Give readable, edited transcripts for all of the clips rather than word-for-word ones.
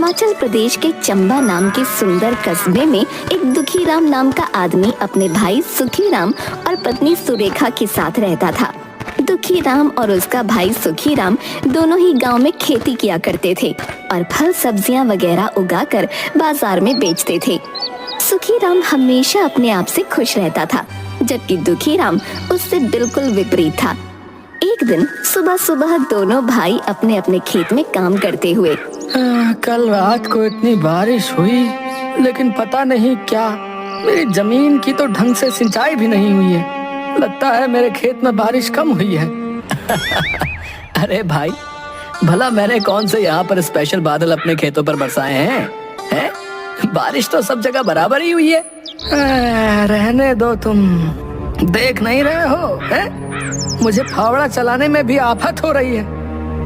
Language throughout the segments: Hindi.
हिमाचल प्रदेश के चंबा नाम के सुंदर कस्बे में एक दुखीराम नाम का आदमी अपने भाई सुखीराम और पत्नी सुरेखा के साथ रहता था। दुखीराम और उसका भाई सुखीराम दोनों ही गांव में खेती किया करते थे और फल सब्जियां वगैरह उगाकर बाजार में बेचते थे। सुखीराम हमेशा अपने आप से खुश रहता था, जबकि दुखीराम उससे बिल्कुल विपरीत था। एक दिन सुबह सुबह दोनों भाई अपने अपने खेत में काम करते हुए कल रात को इतनी बारिश हुई, लेकिन पता नहीं क्या मेरी जमीन की तो ढंग से सिंचाई भी नहीं हुई है। लगता है मेरे खेत में बारिश कम हुई है। अरे भाई, भला मैंने कौन से यहाँ पर स्पेशल बादल अपने खेतों पर बरसाए हैं? बारिश तो सब जगह बराबर ही हुई है। रहने दो, तुम देख नहीं रहे हो है? मुझे फावड़ा चलाने में भी आफत हो रही है।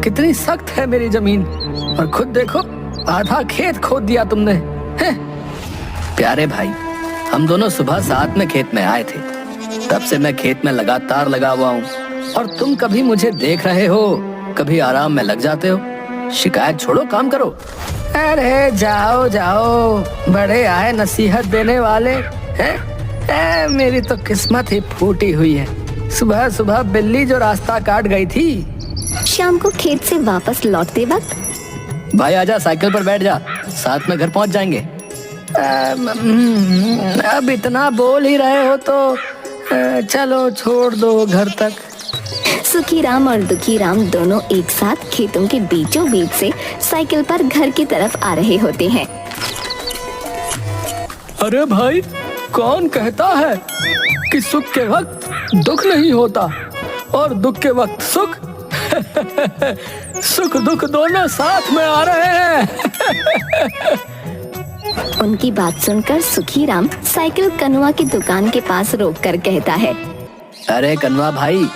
कितनी सख्त है मेरी जमीन, और खुद देखो आधा खेत खोद दिया तुमने है? प्यारे भाई, हम दोनों सुबह साथ में खेत में आए थे, तब से मैं खेत में लगातार लगा हुआ हूँ, और तुम कभी मुझे देख रहे हो, कभी आराम में लग जाते हो। शिकायत छोड़ो, काम करो। अरे जाओ जाओ, बड़े आए नसीहत देने वाले हैं। मेरी तो किस्मत ही फूटी हुई है। सुबह सुबह बिल्ली जो रास्ता काट गई थी। शाम को खेत से वापस लौटते वक्त भाई आजा, साइकिल पर बैठ जा, साथ में घर पहुंच जाएंगे। अब इतना बोल ही रहे हो तो चलो छोड़ दो घर तक। सुखीराम और दुखीराम दोनों एक साथ खेतों के बीचों बीच से साइकिल पर घर की तरफ आ रहे होते हैं। अरे भाई, कौन कहता है कि सुख के वक्त दुख नहीं होता और दुख के वक्त सुख? सुख दुख दोनों साथ में आ रहे हैं। उनकी बात सुनकर सुखीराम साइकिल कनुआ की दुकान के पास रोककर कहता है, अरे कनुआ भाई,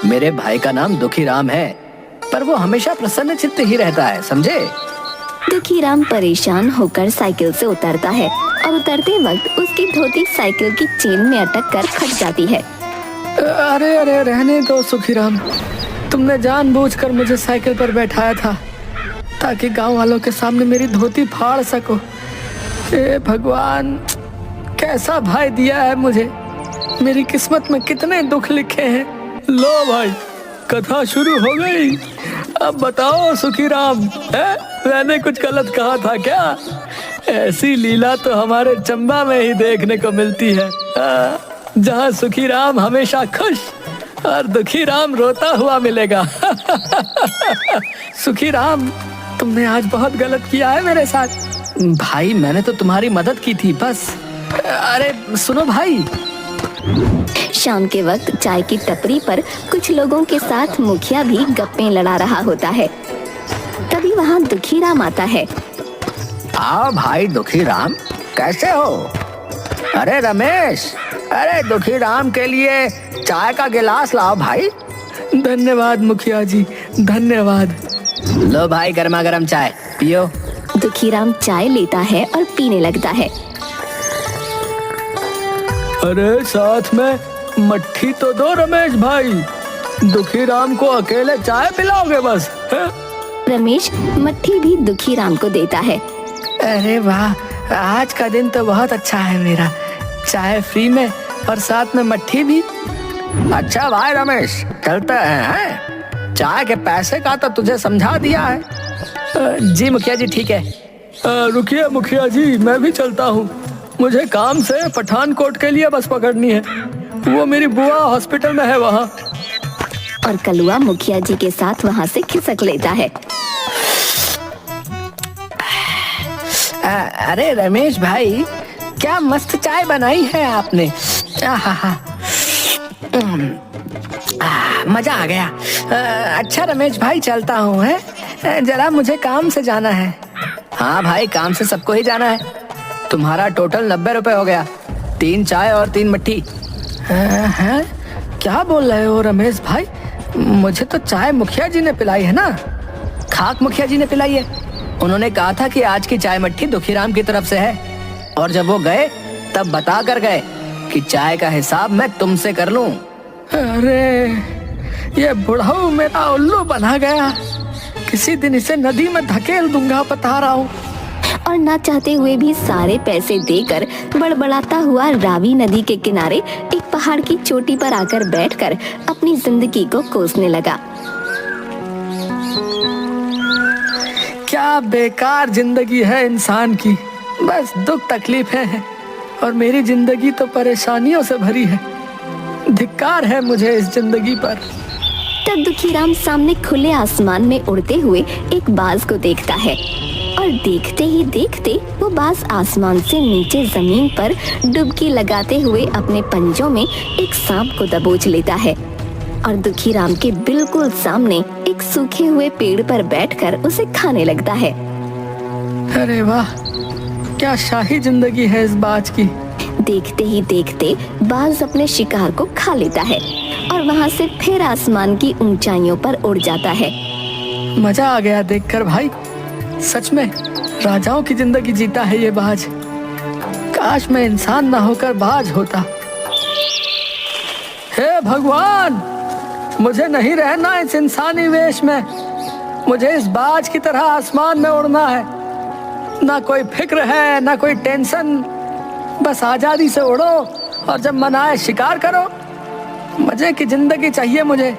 मेरे भाई का नाम दुखीराम है, पर वो हमेशा प्रसन्न चित्त ही रहता है, समझे? दुखीराम परेशान होकर साइकिल से उतरता है और उतरते वक्त उसकी धोती साइकिल की चेन में अटक कर फट जाती है। अरे अरे, रहने दो सुखीराम, तुमने जानबूझकर मुझे साइकिल पर बैठाया था ताकि गांव वालों के सामने मेरी धोती फाड़ सको। हे भगवान, कैसा भाई दिया है मुझे। मेरी किस्मत में कितने दुख लिखे हैं। लो भाई, कथा शुरू हो गई। अब बताओ सुखीराम, मैंने कुछ गलत कहा था क्या? ऐसी लीला तो हमारे चंबा में ही देखने को मिलती है, जहाँ सुखीराम हमेशा खुश और दुखीराम रोता हुआ मिलेगा। सुखीराम, तुमने आज बहुत गलत किया है मेरे साथ। भाई, मैंने तो तुम्हारी मदद की थी बस। अरे सुनो भाई। शाम के वक्त चाय की टपरी पर कुछ लोगों के साथ मुखिया भी गप्पे लड़ा रहा होता है। तभी वहाँ दुखीराम आता है। आओ भाई दुखीराम, कैसे हो? अरे रमेश, अरे दुखीराम के लिए चाय का गिलास लाओ भाई। धन्यवाद मुखिया जी, धन्यवाद। लो भाई, गर्मा गर्म चाय पियो। दुखीराम चाय लेता है और पीने लगता है। अरे साथ में मट्ठी तो दो रमेश भाई, दुखीराम को अकेले चाय पिलाओगे बस? है? रमेश मट्ठी भी दुखीराम को देता है। अरे वाह, आज का दिन तो बहुत अच्छा है मेरा। चाय फ्री में और साथ में मट्ठी भी। अच्छा भाई रमेश, चलते हैं? चाय के पैसे का तो तुझे समझा दिया है। जी मुखिया जी, ठीक है। रुकिए मुखिया जी, मैं भी चलता हूँ। मुझे काम से पठानकोट के लिए बस पकड़नी है। वो मेरी बुआ हॉस्पिटल में है वहाँ। और कलुआ मुखिया जी के साथ वहाँ से खिसक लेता है। अरे रमेश भाई, क्या मस्त चाय बनाई है आपने। मजा आ गया। अच्छा रमेश भाई, चलता हूँ, है जरा मुझे काम से जाना है। हाँ भाई, काम से सबको ही जाना है। तुम्हारा टोटल 90 रुपए हो गया, 3 चाय और 3 मट्ठी। हैं? क्या बोल रहे हो रमेश भाई? मुझे तो चाय मुखिया जी ने पिलाई है ना। खाक मुखिया जी ने पिलाई है। उन्होंने कहा था कि आज की चाय मट्ठी दुखीराम की तरफ से है, और जब वो गए तब बता कर गए कि चाय का हिसाब मैं तुमसे कर लूं। अरे ये बुढ़ऊ मेरा उल्लू बना गया। किसी दिन इसे नदी में धकेल दूंगा, बता रहा हूँ। और ना चाहते हुए भी सारे पैसे देकर बड़बड़ाता हुआ रावी नदी के किनारे एक पहाड़ की चोटी पर आकर बैठकर अपनी जिंदगी को कोसने लगा। क्या बेकार जिंदगी है इंसान की, बस दुख तकलीफें हैं और मेरी जिंदगी तो परेशानियों से भरी है। धिक्कार है मुझे इस जिंदगी पर। तब दुखीराम सामने खुले आसमान में उड़ते हुए एक बाज को देखता है और देखते ही देखते वो बाज आसमान से नीचे जमीन पर डुबकी लगाते हुए अपने पंजों में एक सांप को दबोच लेता है और दुखीराम के बिल्कुल सामने एक सूखे हुए पेड़ पर बैठकर उसे खाने लगता है। अरे वाह, क्या शाही जिंदगी है इस बाज की। देखते ही देखते बाज अपने शिकार को खा लेता है और वहाँ से फिर आसमान की ऊंचाइयों पर उड़ जाता है। मजा आ गया देखकर भाई, सच में राजाओं की जिंदगी जीता है ये बाज। काश मैं इंसान ना होकर बाज होता। हे भगवान, मुझे नहीं रहना इस इंसानी वेश में। मुझे इस बाज की तरह आसमान में उड़ना है। ना कोई फिक्र है, ना कोई टेंशन, बस आजादी से उड़ो और जब मन आए शिकार करो। मजे की जिंदगी चाहिए मुझे।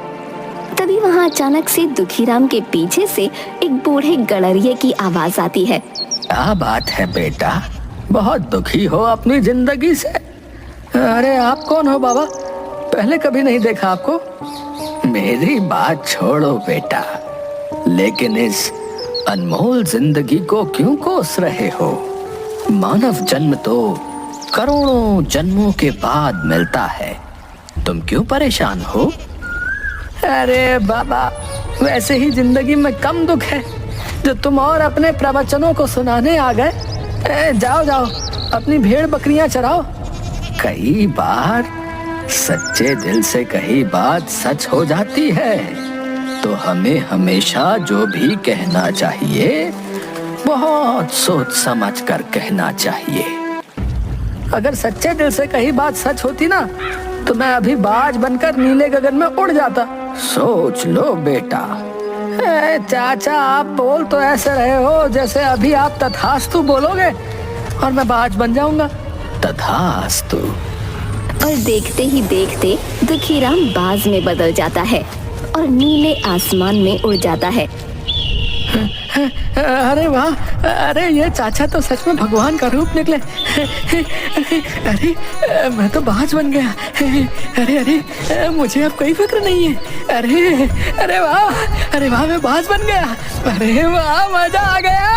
तभी वहाँ अचानक से दुखीराम के पीछे से एक बूढ़े गड़रिये की आवाज आती है। क्या बात है बेटा, बहुत दुखी हो अपनी जिंदगी से? अरे आप कौन हो बाबा, पहले कभी नहीं देखा आपको। मेरी बात छोड़ो बेटा, लेकिन इस अनमोल जिंदगी को क्यों कोस रहे हो? मानव जन्म तो करोड़ों जन्मों के बाद मिलता है, तुम क्यों परेशान हो? अरे बाबा, वैसे ही जिंदगी में कम दुख है जो तुम और अपने प्रवचनों को सुनाने आ गए। जाओ जाओ अपनी भेड़ बकरियां चराओ। कई बार सच्चे दिल से कही बात सच हो जाती है, तो हमें हमेशा जो भी कहना चाहिए बहुत सोच समझ कर कहना चाहिए। अगर सच्चे दिल से कही बात सच होती ना, तो मैं अभी बाज बनकर नीले गगन में उड़ जाता। सोच लो बेटा। चाचा, आप बोल तो ऐसे रहे हो जैसे अभी आप तथास्तु बोलोगे और मैं बाज बन जाऊंगा। तथास्तु। और देखते ही देखते दुखीराम बाज में बदल जाता है और नीले आसमान में उड़ जाता है। अरे वाह, अरे ये चाचा तो सच में भगवान का रूप निकले। अरे मैं तो बाज बन गया। अरे अरे मुझे अब कोई फिक्र नहीं है। अरे अरे वाह, अरे वाह, मैं बाज बन गया। अरे वाह, मजा आ गया।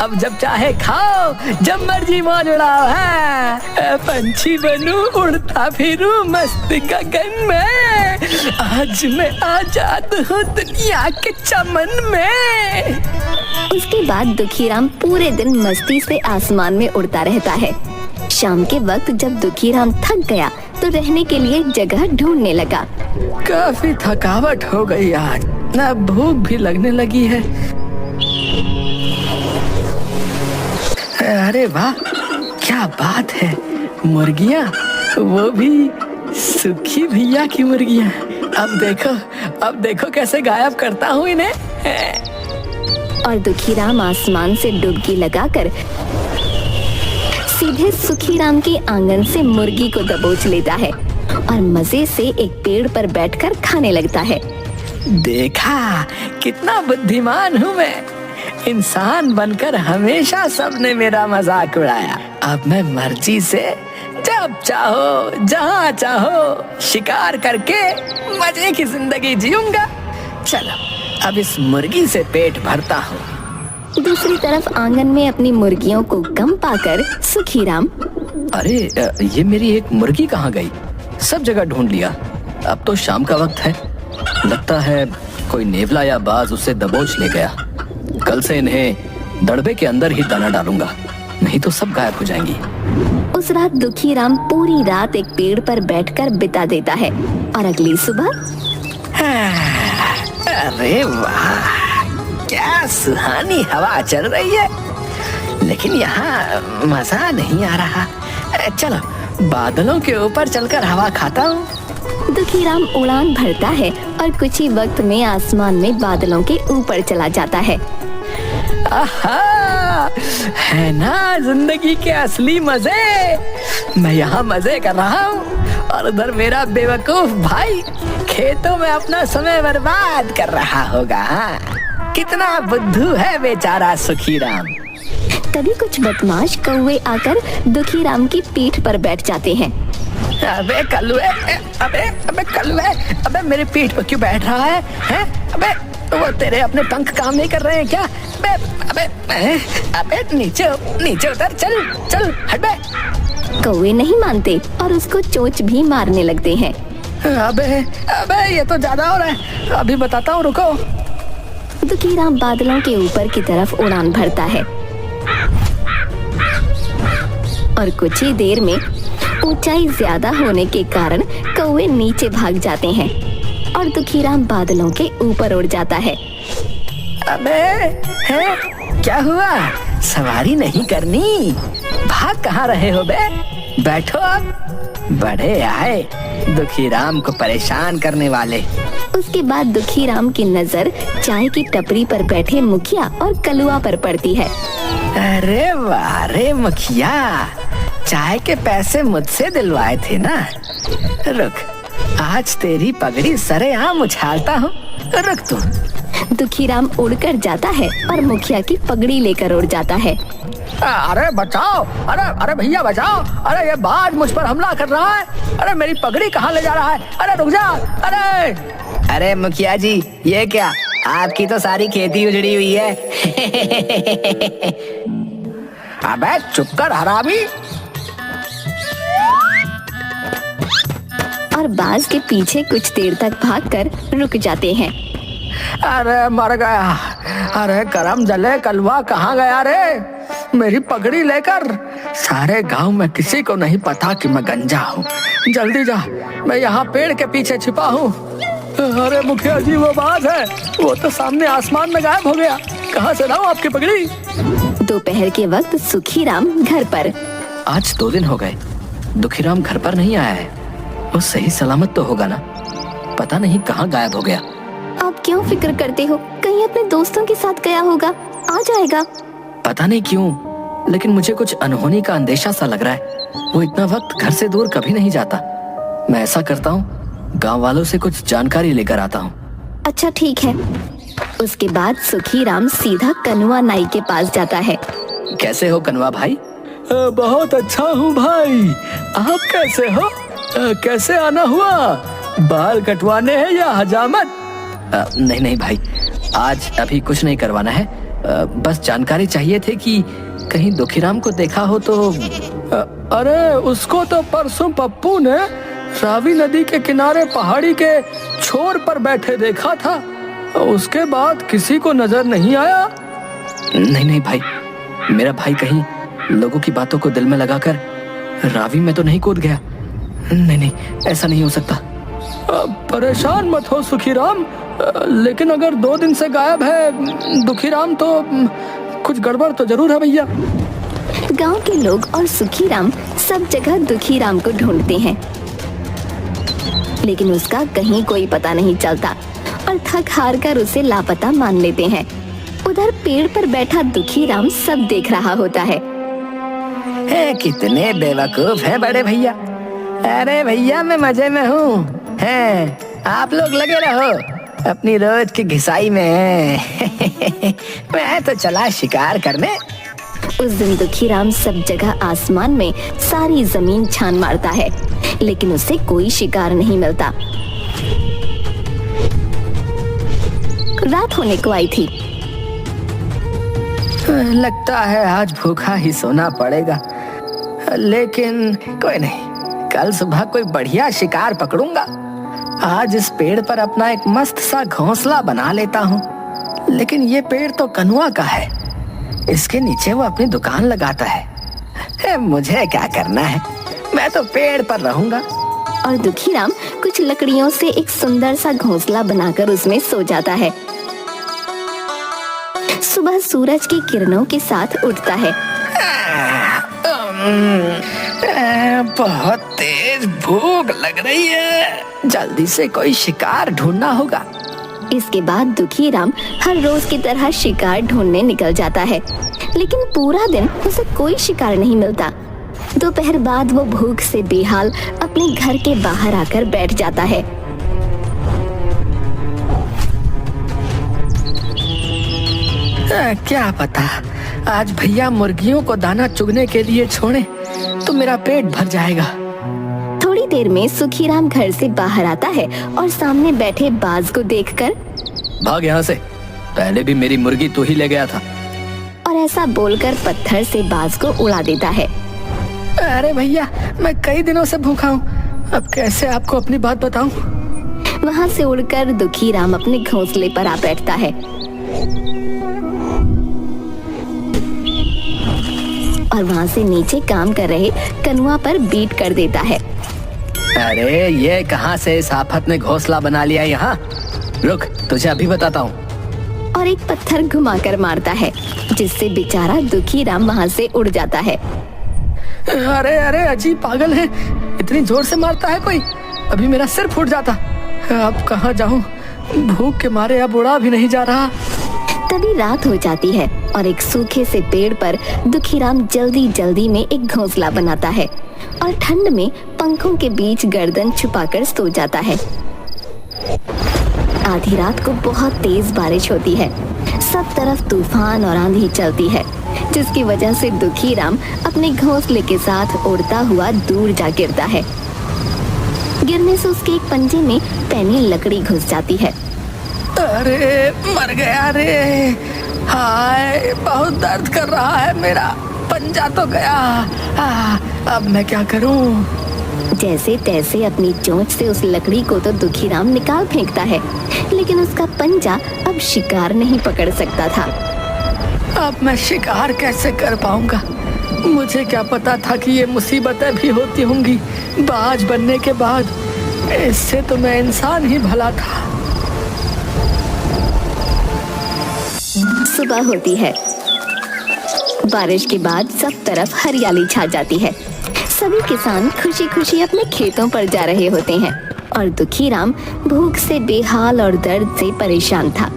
अब जब चाहे खाओ, जब मर्जी मौज उड़ाओ। है पंछी बनूं, उड़ता फिरूं मस्त गगन में। आज मैं आजाद हूँ दुनिया के चमन में। उसके बाद दुखीराम पूरे दिन मस्ती से आसमान में उड़ता रहता है। शाम के वक्त जब दुखीराम थक गया तो रहने के लिए जगह ढूंढने लगा। काफी थकावट हो गई आज, ना भूख भी लगने लगी है। अरे वाह, क्या बात है, मुर्गियाँ, वो भी सुखी भैया की मुर्गियाँ। अब देखो कैसे गायब करता हूँ इन्हें। और दुखीराम आसमान से डुबकी लगाकर सीधे सुखीराम के आंगन से मुर्गी को दबोच लेता है और मजे से एक पेड़ पर बैठकर खाने लगता है। देखा कितना बुद्धिमान हूँ मैं। इंसान बनकर हमेशा सबने मेरा मजाक उड़ाया। अब मैं मर्जी से जब चाहो जहाँ चाहो शिकार करके मजे की जिंदगी जीऊंगा। चलो अब इस मुर्गी से पेट भरता हूँ। दूसरी तरफ आंगन में अपनी मुर्गियों को कम पाकर सुखीराम, अरे ये मेरी एक मुर्गी कहाँ गई? सब जगह ढूंढ लिया, अब तो शाम का वक्त है। लगता है कोई नेवला या बाज उसे दबोच ले गया। कल से इन्हें दड़बे के अंदर ही दाना डालूंगा, नहीं तो सब गायब हो जाएंगी। उस रात दुखीराम पूरी रात एक पेड़ पर बैठकर बिता देता है और अगली सुबह अरे वाह, क्या सुहानी हवा चल रही है, लेकिन यहाँ मजा नहीं आ रहा। चलो बादलों के ऊपर चलकर हवा खाता हूँ। दुखीराम उड़ान भरता है और कुछ ही वक्त में आसमान में बादलों के ऊपर चला जाता है। आहा, है ना जिंदगी के असली मजे। मैं यहाँ मजे कर रहा हूँ और उधर मेरा बेवकूफ भाई खेतों में अपना समय बर्बाद कर रहा होगा। कितना बुद्धू है बेचारा सुखीराम। तभी कुछ बदमाश कौवे आकर दुखीराम की पीठ पर बैठ जाते हैं। अबे कलुए, अबे कलुए, अबे मेरी पीठ पर क्यों बैठ रहा है? अबे वो तेरे अपने पंख काम नहीं कर रहे हैं क्या? अबे नीचे उतर, चल हट बे। कौवे नहीं मानते और उसको चोंच भी मारने लगते हैं। अबे ये तो ज्यादा हो रहा है, अभी बताता हूँ, रुको। दुखीराम बादलों के ऊपर की तरफ उड़ान भरता है और कुछ ही देर में ऊंचाई ज्यादा होने के कारण कौवे नीचे भाग जाते हैं और दुखीराम बादलों के ऊपर उड़ जाता है। अबे है क्या हुआ? सवारी नहीं करनी? भाग कहाँ रहे हो बे? बैठो अब। बड़े आए दुखीराम को परेशान करने वाले। उसके बाद दुखीराम की नजर चाय की टपरी पर बैठे मुखिया और कलुआ पर पड़ती है। अरे वाह रे मुखिया, चाय के पैसे मुझसे दिलवाए थे ना। रुक, आज तेरी पगड़ी सरेआम उछालता हूँ, रुक तुम। दुखीराम उड़कर जाता है और मुखिया की पगड़ी लेकर उड़ जाता है। अरे बचाओ, अरे भैया बचाओ, अरे ये बाज मुझ पर हमला कर रहा है, अरे मेरी पगड़ी कहाँ ले जा रहा है? अरे रुक जा, अरे मुखिया जी, ये क्या, आपकी तो सारी खेती उजड़ी हुई है। अबे चुप कर हरामी। और बाज के पीछे कुछ देर तक भागकर रुक जाते हैं। अरे मर गया, अरे करम जले, कलवा कहाँ गया रे? मेरी पगड़ी लेकर। सारे गांव में किसी को नहीं पता कि मैं गंजा हूँ। जल्दी जा, मैं यहाँ पेड़ के पीछे छिपा हूँ। अरे मुखिया जी, वो बाज है, वो तो सामने आसमान में गायब हो गया। कहाँ से लाऊं आपकी पगड़ी? दोपहर के वक्त सुखीराम घर पर। आज 2 दिन हो गए, दुखीराम घर पर नहीं आया है। वो सही सलामत तो होगा ना? पता नहीं कहाँ गायब हो गया। आप क्यों फिक्र करते हो? कहीं अपने दोस्तों के साथ गया होगा, आ जाएगा। पता नहीं क्यों, लेकिन मुझे कुछ अनहोनी का अंदेशा सा लग रहा है। वो इतना वक्त घर से दूर कभी नहीं जाता। मैं ऐसा करता हूँ, गांव वालों से कुछ जानकारी लेकर आता हूँ। अच्छा ठीक है। उसके बाद सुखीराम सीधा कनुआ नाई के पास जाता है। कैसे हो कनुआ भाई? बहुत अच्छा हूँ भाई, आप कैसे हो? कैसे आना हुआ? बाल कटवाने हैं या हजामत? नहीं भाई, आज अभी कुछ नहीं करवाना है। बस जानकारी चाहिए थे कि कहीं दुखीराम को देखा हो तो। अरे उसको तो परसों पप्पू ने रावी नदी के किनारे पहाड़ी के छोर पर बैठे देखा था। उसके बाद किसी को नजर नहीं आया। नहीं भाई, मेरा भाई कहीं लोगों की बातों को दिल में लगाकर रावी में तो नहीं कूद गया। नहीं, ऐसा नहीं हो सकता। परेशान मत हो सुखीराम, लेकिन अगर 2 दिन से गायब है दुखीराम तो कुछ गड़बड़ तो जरूर है भैया। गांव के लोग और सुखीराम सब जगह दुखीराम को ढूंढते हैं, लेकिन उसका कहीं कोई पता नहीं चलता और थक हार कर उसे लापता मान लेते हैं। उधर पेड़ पर बैठा दुखीराम सब देख रहा होता है। कितने बेवकूफ है बड़े भैया। अरे भैया, मैं मजे में हूँ, आप लोग लगे रहो अपनी रोज की घिसाई में। मैं तो चला शिकार करने। उस दिन दुखीराम सब जगह आसमान में सारी जमीन छान मारता है, लेकिन उसे कोई शिकार नहीं मिलता। रात होने को आई थी। लगता है आज भूखा ही सोना पड़ेगा, लेकिन कोई नहीं, कल सुबह कोई बढ़िया शिकार पकड़ूंगा। आज इस पेड़ पर अपना एक मस्त सा घोंसला बना लेता हूँ। लेकिन ये पेड़ तो कनुआ का है, इसके नीचे वो अपनी दुकान लगाता है। मुझे क्या करना है, मैं तो पेड़ पर रहूंगा। और दुखीराम कुछ लकड़ियों से एक सुंदर सा घोंसला बनाकर उसमें सो जाता है। सुबह सूरज की किरणों के साथ उठता है। बहुत तेज भूख लग रही है, जल्दी से कोई शिकार ढूंढना होगा। इसके बाद दुखी राम हर रोज की तरह शिकार ढूंढने निकल जाता है, लेकिन पूरा दिन उसे कोई शिकार नहीं मिलता। दोपहर बाद वो भूख से बेहाल अपने घर के बाहर आकर बैठ जाता है। क्या पता आज भैया मुर्गियों को दाना चुगने के लिए छोड़े तो मेरा पेट भर जाएगा। थोड़ी देर में सुखीराम घर से बाहर आता है और सामने बैठे बाज को देखकर, भाग यहाँ से, पहले भी मेरी मुर्गी तू ही ले गया था। और ऐसा बोलकर पत्थर से बाज को उड़ा देता है। अरे भैया, मैं कई दिनों से भूखा हूँ, अब कैसे आपको अपनी बात बताऊं? वहाँ से उड़कर दुखी राम अपने घोंसले पर आ बैठता है और वहाँ से नीचे काम कर रहे कनुआ पर बीट कर देता है। अरे ये कहाँ से इस आफत ने घोंसला बना लिया यहाँ? रुक, तुझे अभी बताता हूँ। और एक पत्थर घुमाकर मारता है, जिससे बेचारा दुखी राम वहाँ से उड़ जाता है। अरे अरे अजीब पागल है, इतनी जोर से मारता है कोई, अभी मेरा सिर फूट जाता। अब कहाँ जाऊँ, भूख के मारे अब उड़ा भी नहीं जा रहा। तभी रात हो जाती है और एक सूखे से पेड़ पर दुखीराम जल्दी जल्दी में एक घोंसला बनाता है और ठंड में पंखों के बीच गर्दन छुपाकर सो जाता है। आधी रात को बहुत तेज बारिश होती है, सब तरफ तूफान और आंधी चलती है, जिसकी वजह से दुखीराम अपने घोंसले के साथ उड़ता हुआ दूर जा गिरता है। गिरने से उसके एक पंजे में पैनी लकड़ी घुस जाती है। अरे मर गया रे, हाय बहुत दर्द कर रहा है, मेरा पंजा तो गया। अब मैं क्या करूं? जैसे तैसे अपनी चोंच से उस लकड़ी को तो दुखीराम निकाल फेंकता है, लेकिन उसका पंजा अब शिकार नहीं पकड़ सकता था। अब मैं शिकार कैसे कर पाऊंगा? मुझे क्या पता था कि ये मुसीबतें भी होती होंगी बाज बनने के बाद। इससे तो मैं इंसान ही भला था। सुबह होती है। बारिश के बाद सब तरफ हरियाली छा जाती है। सभी किसान खुशी खुशी अपने खेतों पर जा रहे होते हैं और दुखीराम भूख से बेहाल और दर्द से परेशान था।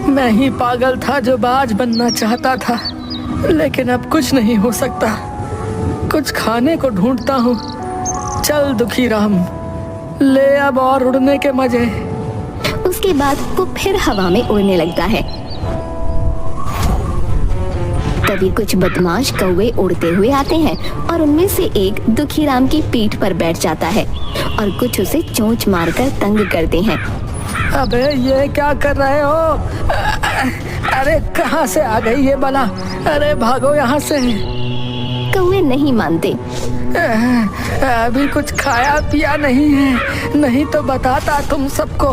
मैं ही पागल था जो बाज बनना चाहता था, लेकिन अब कुछ नहीं हो सकता। कुछ खाने को ढूंढता हूँ। चल दुखीराम, ले अब और उड़ने के मजे। उसके बाद वो फिर हवा में उड़ने लगता है। तभी कुछ बदमाश कौवे उड़ते हुए आते हैं और उनमें से एक दुखीराम की पीठ पर बैठ जाता है और कुछ उसे चोंच मारकर तंग करते हैं। अबे ये क्या कर रहे हो? अरे कहाँ से आ गई ये बला? अरे भागो यहाँ से। कौवे नहीं मानते। अभी कुछ खाया पिया नहीं है, नहीं तो बताता तुम सबको।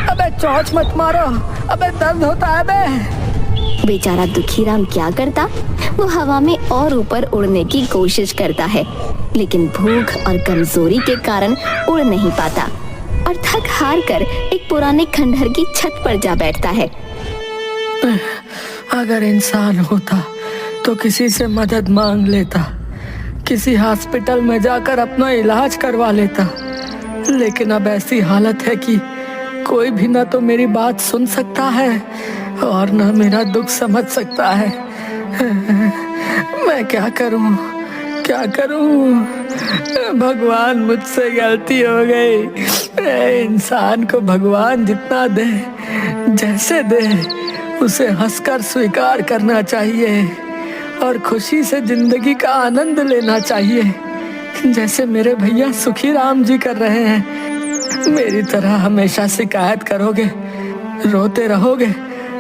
अबे चोंच मत मारो, अबे दर्द होता है बे। बेचारा दुखीराम क्या करता, वो हवा में और ऊपर उड़ने की कोशिश करता है, लेकिन भूख और कमजोरी के कारण उड़ नहीं पाता और थक हार कर एक पुराने खंडहर की छत पर जा बैठता है। अगर इंसान होता तो किसी से मदद मांग लेता, किसी हॉस्पिटल में जाकर अपना इलाज करवा लेता, लेकिन अब ऐसी हालत है कि कोई भी ना तो मेरी बात सुन सकता है और ना मेरा दुख समझ सकता है। मैं क्या करूं, क्या करूं? भगवान मुझसे गलती हो गई। इंसान को भगवान जितना दे, जैसे दे, उसे हंसकर स्वीकार करना चाहिए और खुशी से जिंदगी का आनंद लेना चाहिए, जैसे मेरे भैया सुखीराम जी कर रहे हैं। मेरी तरह हमेशा शिकायत करोगे, रोते रहोगे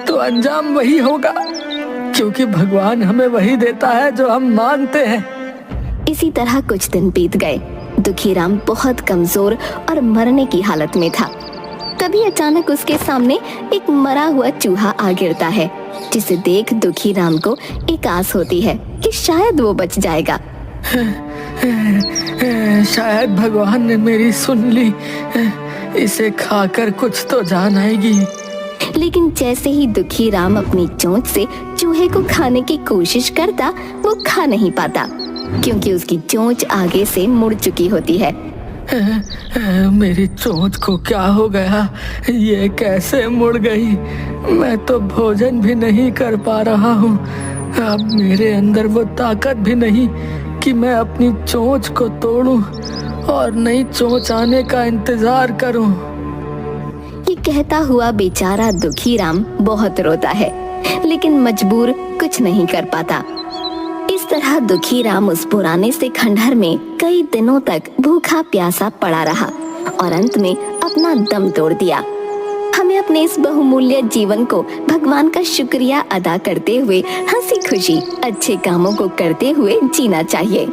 तो अंजाम वही होगा, क्योंकि भगवान हमें वही देता है जो हम मानते हैं। इसी तरह कुछ दिन बीत गए। दुखीराम बहुत कमजोर और मरने की हालत में था। तभी अचानक उसके सामने एक मरा हुआ चूहा आ गिरता है, जिसे देख दुखीराम को एक आस होती है कि शायद वो बच जाएगा। शायद भगवान ने मेरी सुन ली, इसे खाकर कुछ तो जान आएगी। लेकिन जैसे ही दुखीराम अपनी चोंच से चूहे को खाने की कोशिश करता, वो खा नहीं पाता, क्योंकि उसकी चोंच आगे से मुड़ चुकी होती है मेरी चोंच को क्या हो गया? ये कैसे मुड़ गई? मैं तो भोजन भी नहीं कर पा रहा हूँ। अब मेरे अंदर वो ताकत भी नहीं कि मैं अपनी चोंच को तोड़ूं और नई चोंच आने का इंतजार करूं। ये कहता हुआ बेचारा दुखी राम बहुत रोता है, लेकिन मजबूर कुछ नहीं कर पाता। इस तरह दुखी राम उस पुराने से खंडहर में कई दिनों तक भूखा प्यासा पड़ा रहा और अंत में अपना दम तोड़ दिया। हमें अपने इस बहुमूल्य जीवन को भगवान का शुक्रिया अदा करते हुए हंसी खुशी अच्छे कामों को करते हुए जीना चाहिए।